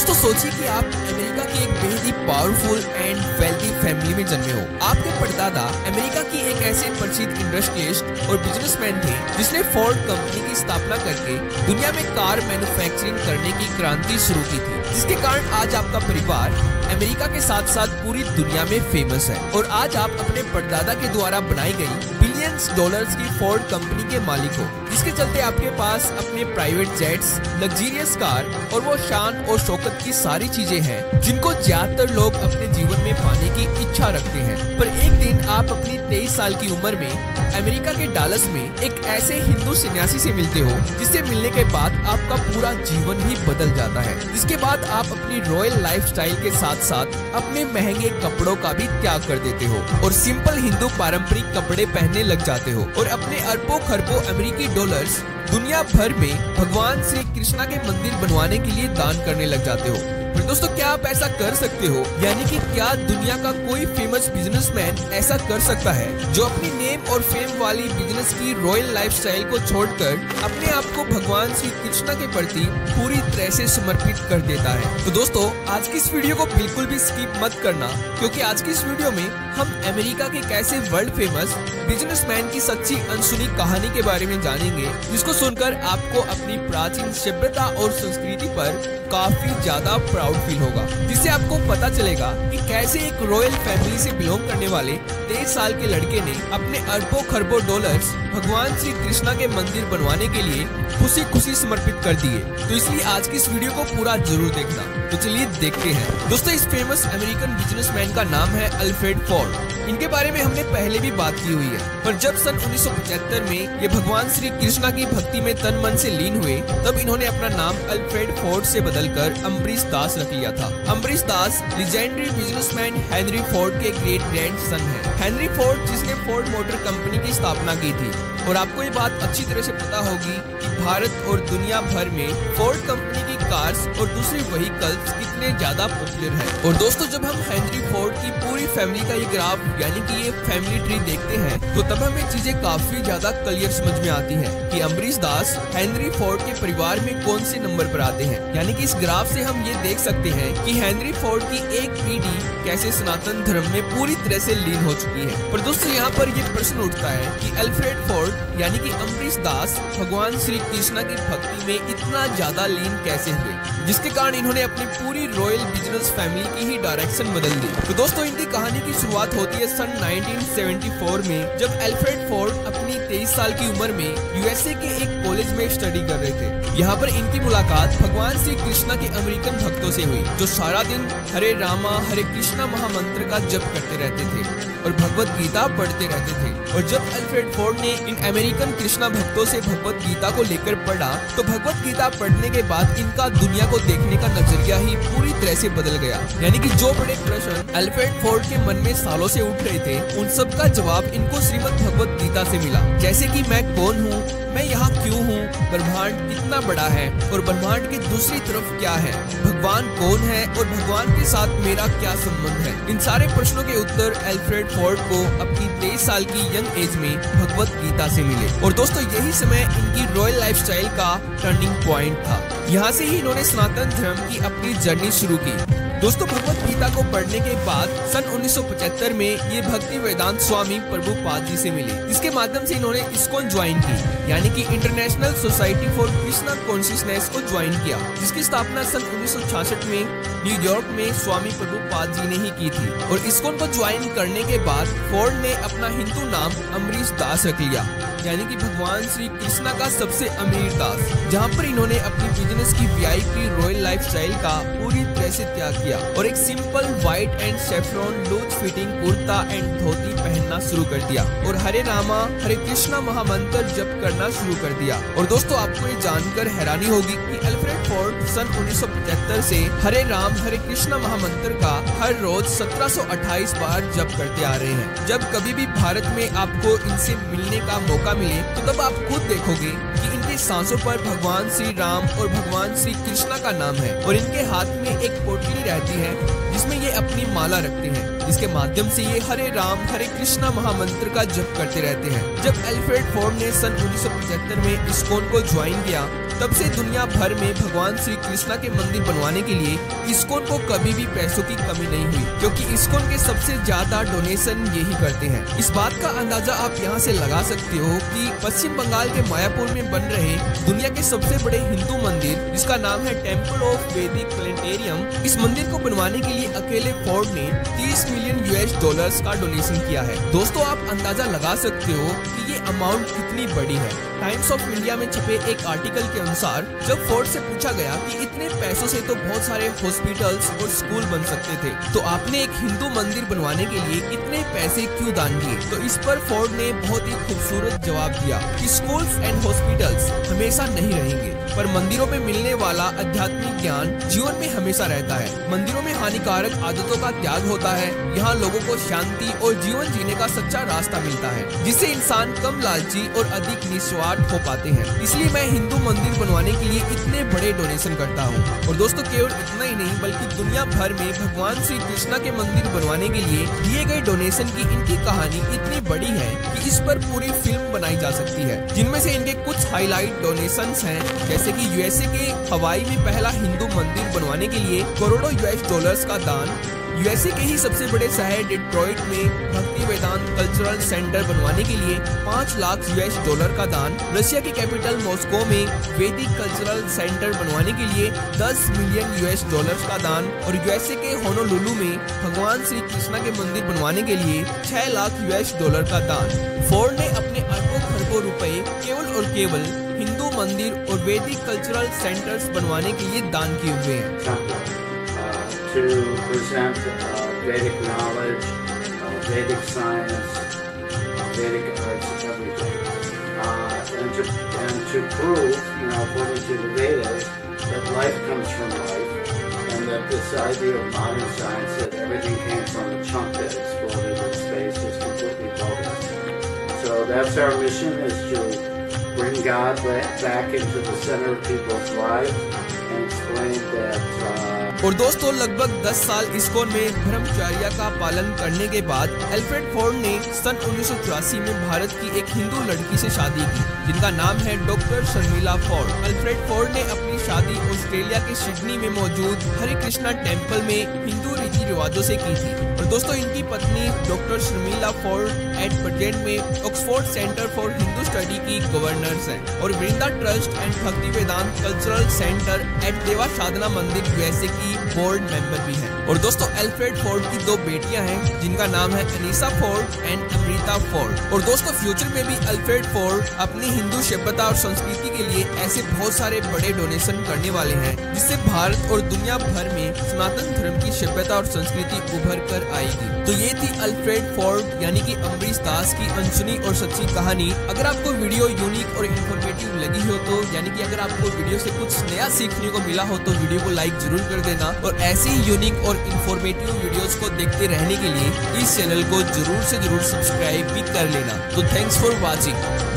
दोस्तों सोचिए कि आप अमेरिका की एक बेहद ही पावरफुल एंड वेल्दी फैमिली में जन्मे हो। आपके परदादा अमेरिका की एक ऐसे प्रसिद्ध इंडस्ट्रियलिस्ट और बिजनेसमैन थे जिसने फोर्ड कंपनी की स्थापना करके दुनिया में कार मैन्युफैक्चरिंग करने की क्रांति शुरू की थी, जिसके कारण आज आपका परिवार अमेरिका के साथ साथ पूरी दुनिया में फेमस है और आज आप अपने परदादा के द्वारा बनाई गई बिलियंस डॉलर्स की फोर्ड कंपनी के मालिक हो, जिसके चलते आपके पास अपने प्राइवेट जेट्स, लग्जरियस कार और वो शान और शौकत की सारी चीजें हैं जिनको ज्यादातर लोग अपने जीवन में पाने की इच्छा रखते हैं। पर एक दिन आप अपनी 23 साल की उम्र में अमेरिका के डालस में एक ऐसे हिंदू सन्यासी से मिलते हो जिससे मिलने के बाद आपका पूरा जीवन ही बदल जाता है। जिसके बाद आप अपनी रॉयल लाइफस्टाइल के साथ साथ अपने महंगे कपड़ों का भी त्याग कर देते हो और सिंपल हिंदू पारंपरिक कपड़े पहनने लग जाते हो और अपने अरबों खरबों अमेरिकी डॉलर्स दुनिया भर में भगवान श्री कृष्णा के मंदिर बनवाने के लिए दान करने लग जाते हो। पर दोस्तों क्या आप ऐसा कर सकते हो? यानी कि क्या दुनिया का कोई फेमस बिजनेसमैन ऐसा कर सकता है जो अपनी नेम और फेम वाली बिजनेस की रॉयल लाइफस्टाइल को छोड़कर अपने आप को भगवान श्री कृष्णा के प्रति पूरी तरह से समर्पित कर देता है? तो दोस्तों आज की इस वीडियो को बिल्कुल भी स्किप मत करना, क्योंकि आज की इस वीडियो में हम अमेरिका के एक ऐसे वर्ल्ड फेमस बिजनेसमैन की सच्ची अनसुनी कहानी के बारे में जानेंगे, जिसको सुनकर आपको अपनी प्राचीन सभ्यता और संस्कृति पर काफी ज्यादा प्राउड फील होगा, जिससे आपको पता चलेगा कि कैसे एक रॉयल फैमिली से बिलोंग करने वाले 23 साल के लड़के ने अपने अरबों खरबों डॉलर्स भगवान श्री कृष्णा के मंदिर बनवाने के लिए खुशी खुशी समर्पित कर दिए। तो इसलिए आज की इस वीडियो को पूरा जरूर देखना। तो चलिए देखते हैं। दोस्तों इस फेमस अमेरिकन बिजनेसमैन का नाम है अल्फ्रेड फोर्ड। इनके बारे में हमने पहले भी बात की हुई है, पर जब सन 1975 में ये भगवान श्री कृष्णा की भक्ति में तन मन से लीन हुए, तब इन्होंने अपना नाम अल्फ्रेड फोर्ड से बदलकर अम्बरीश दास रख लिया था। अम्बरीश दास लीजेंडरी बिजनेसमैन हेनरी फोर्ड के ग्रेट ग्रैंडसन हैं। हेनरी फोर्ड जिसने फोर्ड मोटर कंपनी की स्थापना की थी, और आपको ये बात अच्छी तरह से पता होगी कि भारत और दुनिया भर में फोर्ड कंपनी की कार्स और दूसरी व्हीकल्स कितने ज्यादा पॉपुलर है। और दोस्तों जब हम हेनरी फोर्ड की पूरी फैमिली का ये ग्राफ यानी कि ये फैमिली ट्री देखते हैं, तो तब हमें चीजें काफी ज्यादा क्लियर समझ में आती हैं कि अम्बरीश दास हेनरी फोर्ड के परिवार में कौन से नंबर पर आते हैं। यानी कि इस ग्राफ से हम ये देख सकते हैं कि हेनरी फोर्ड की एक पीढ़ी कैसे सनातन धर्म में पूरी तरह से लीन हो चुकी है। पर दोस्तों यहाँ पर ये प्रश्न उठता है कि अल्फ्रेड फोर्ड यानी कि अम्बरीश दास भगवान श्री कृष्णा की भक्ति में इतना ज्यादा लीन कैसे हुए, जिसके कारण इन्होंने अपनी पूरी रॉयल बिजनेस फैमिली की ही डायरेक्शन बदल दी। तो दोस्तों इनकी कहानी की शुरुआत होती है सन 1974 में, जब अल्फ्रेड फोर्ड अपनी 23 साल की उम्र में यूएसए के एक कॉलेज में स्टडी कर रहे थे। यहाँ पर इनकी मुलाकात भगवान श्री कृष्णा के अमेरिकन भक्तों से हुई, जो सारा दिन हरे रामा हरे कृष्णा महामंत्र का जप करते रहते थे और भगवत गीता पढ़ते रहते थे। और जब अल्फ्रेड फोर्ड ने इन अमेरिकन कृष्णा भक्तों से भगवत गीता को लेकर पढ़ा, तो भगवत गीता पढ़ने के बाद इनका दुनिया को देखने का नजरिया ही पूरी तरह से बदल गया। यानी कि जो बड़े प्रश्न अल्फ्रेड फोर्ड के मन में सालों से उठ रहे थे, उन सब का जवाब इनको श्रीमद् भगवत गीता से मिला। जैसे कि मैं कौन हूँ, मैं यहाँ क्यों हूँ, ब्रह्मांड कितना बड़ा है और ब्रह्मांड की दूसरी तरफ क्या है, भगवान कौन है और भगवान के साथ मेरा क्या संबंध है। इन सारे प्रश्नों के उत्तर अल्फ्रेड फोर्ड को अपनी 23 साल की यंग एज में भगवत गीता से मिले। और दोस्तों यही समय इनकी रॉयल लाइफस्टाइल का टर्निंग पॉइंट था। यहाँ से ही इन्होंने सनातन धर्म की अपनी जर्नी शुरू की। दोस्तों भगवत गीता को पढ़ने के बाद सन 1975 में ये भक्ति वेदांत स्वामी प्रभुपाद जी से मिले, जिसके माध्यम से इन्होंने इस्कॉन ज्वाइन की, यानी कि international society for Krishna consciousness को ज्वाइन किया, जिसकी स्थापना सन 1966 में न्यूयॉर्क में स्वामी प्रभुपाद जी ने ही की थी। और इस्कॉन को ज्वाइन करने के बाद फोर्ड ने अपना हिंदू नाम अम्बरीश दास रख लिया, यानी कि भगवान श्री कृष्णा का सबसे अमीर दास, जहाँ पर इन्होंने अपनी बिजनेस की वीआईपी रॉयल लाइफस्टाइल का पूरी तरह से त्याग किया और एक simple white and saffron loose fitting kurta and dhoti पहनना शुरू कर दिया और हरे रामा हरे कृष्णा महामंत्र जप करना शुरू कर दिया। और दोस्तों आपको ये जानकर हैरानी होगी कि अल्फ्रेड फोर्ड सन 1975 से हरे राम हरे कृष्णा महामंत्र का हर रोज 1728 बार जप करते आ रहे हैं। जब कभी भी भारत में आपको इनसे मिलने का मौका मिले, तो तब आप खुद देखोगे कि इनके सांसों पर भगवान श्री राम और भगवान श्री कृष्णा का नाम है और इनके हाथ में एक पोटली रहती है जिसमें ये अपनी माला रखते हैं, जिसके माध्यम से ये हरे राम हरे कृष्णा महामंत्र का जप करते रहते हैं। जब अल्फ्रेड फोर्ड ने सन 1975 में इस्कॉन को ज्वाइन किया, तब से दुनिया भर में भगवान श्री कृष्णा के मंदिर बनवाने के लिए इस्कॉन को कभी भी पैसों की कमी नहीं हुई, क्योंकि इस्कॉन के सबसे ज्यादा डोनेशन यही करते हैं। इस बात का अंदाजा आप यहाँ से लगा सकते हो कि पश्चिम बंगाल के मायापुर में बन रहे दुनिया के सबसे बड़े हिंदू मंदिर, जिसका नाम है टेम्पल ऑफ वैदिक प्लेनेटेरियम, इस मंदिर को बनवाने के लिए अकेले फोर्ड ने $30 मिलियन का डोनेशन किया है। दोस्तों, आप अंदाजा लगा सकते हो कि ये अमाउंट कितनी बड़ी है। टाइम्स ऑफ इंडिया में छपे एक आर्टिकल के अनुसार जब फोर्ड से पूछा गया कि इतने पैसों से तो बहुत सारे हॉस्पिटल्स और स्कूल बन सकते थे, तो आपने एक हिंदू मंदिर बनवाने के लिए इतने पैसे क्यों दान किए? तो इस पर फोर्ड ने बहुत ही खूबसूरत जवाब दिया कि स्कूल्स एंड हॉस्पिटल्स हमेशा नहीं रहेंगे, पर मंदिरों में मिलने वाला आध्यात्मिक ज्ञान जीवन में हमेशा रहता है। मंदिरों में हानिकारक आदतों का त्याग होता है। यहाँ लोगों को शांति और जीवन जीने का सच्चा रास्ता मिलता है, जिससे इंसान कम लालची और अधिक निस्वार्थ हो पाते हैं। इसलिए मैं हिंदू मंदिर बनवाने के लिए इतने बड़े डोनेशन करता हूँ। और दोस्तों, केवल इतना ही नहीं बल्कि दुनिया भर में भगवान श्री कृष्णा के मंदिर बनवाने के लिए दिए गए डोनेशन की इनकी कहानी इतनी बड़ी है कि इस पर पूरी फिल्म बनाई जा सकती है, जिनमें से इनके कुछ हाईलाइट डोनेशंस हैं, जैसे कि यूएसए के हवाई में पहला हिंदू मंदिर बनवाने के लिए करोड़ों $US का दान, यूएसए के ही सबसे बड़े शहर डिट्रॉइट में भक्ति वेदांत कल्चरल सेंटर बनवाने के लिए $5 लाख का दान, रशिया की कैपिटल मॉस्को में वैदिक कल्चरल सेंटर बनवाने के लिए $10 मिलियन का दान, और यूएसए के होनोलुलु में भगवान श्री कृष्णा के मंदिर बनवाने के लिए $6 लाख का दान। फोर्ड ने अपने अरबों खरबों रुपए केवल और केवल हिंदू मंदिर और वैदिक कल्चरल सेंटर्स बनवाने के लिए दान किए हुए हैं। To present Vedic knowledge, Vedic science, Vedic arts, everything, and to prove, according to the Vedas, that life comes from life, and that this idea of modern science that everything came from a chunk that exploded in space is completely bogus. So that's our mission: is to bring God back into the center of people's lives and explain that. और दोस्तों, लगभग 10 साल ISKCON में ब्रह्मचर्य का पालन करने के बाद अल्फ्रेड फोर्ड ने सन 1984 में भारत की एक हिंदू लड़की से शादी की, जिनका नाम है doctor Sharmila Ford. Alfred Ford ने अपनी शादी ऑस्ट्रेलिया के सिडनी में मौजूद हरे कृष्णा टेम्पल में हिंदू रीति रिवाजों से की थी। और दोस्तों, इनकी पत्नी doctor Sharmila Ford at present में Oxford Centre for Hindu Study की गवर्नर्स हैं, और वृंदा ट्रस्ट एंड भक्ति वेदांत कल्चरल सेंटर एट देवा साधना मंदिर यूएसए की बोर्ड मेंबर भी हैं। और दोस्तों, अल्फ्रेड फोर्ड की 2 बेटियां हैं, जिनका नाम है Anisa Ford and Amrita Ford. और दोस्तों, फ्यूचर में भी अल्फ्रेड फोर्ड अपनी हिंदू सभ्यता और संस्कृति के लिए ऐसे बहुत सारे बड़े डोनेशन करने वाले हैं, जिससे भारत और दुनिया भर में सनातन धर्म की सभ्यता और संस्कृति उभर कर आएगी। तो ये थी अल्फ्रेड फोर्ड यानी कि अम्बरीश दास की अनसुनी और सच्ची कहानी। अगर आपको वीडियो यूनिक और इन्फॉर्मेटिव लगी हो तो, यानी कि अगर आपको वीडियो से कुछ नया सीखने को मिला हो तो वीडियो को लाइक जरूर कर देना, और ऐसे ही यूनिक और इन्फॉर्मेटिव वीडियोस को देखते रहने के लिए इस चैनल को जरूर से जरूर सब्सक्राइब भी कर लेना। तो थैंक्स फॉर वॉचिंग।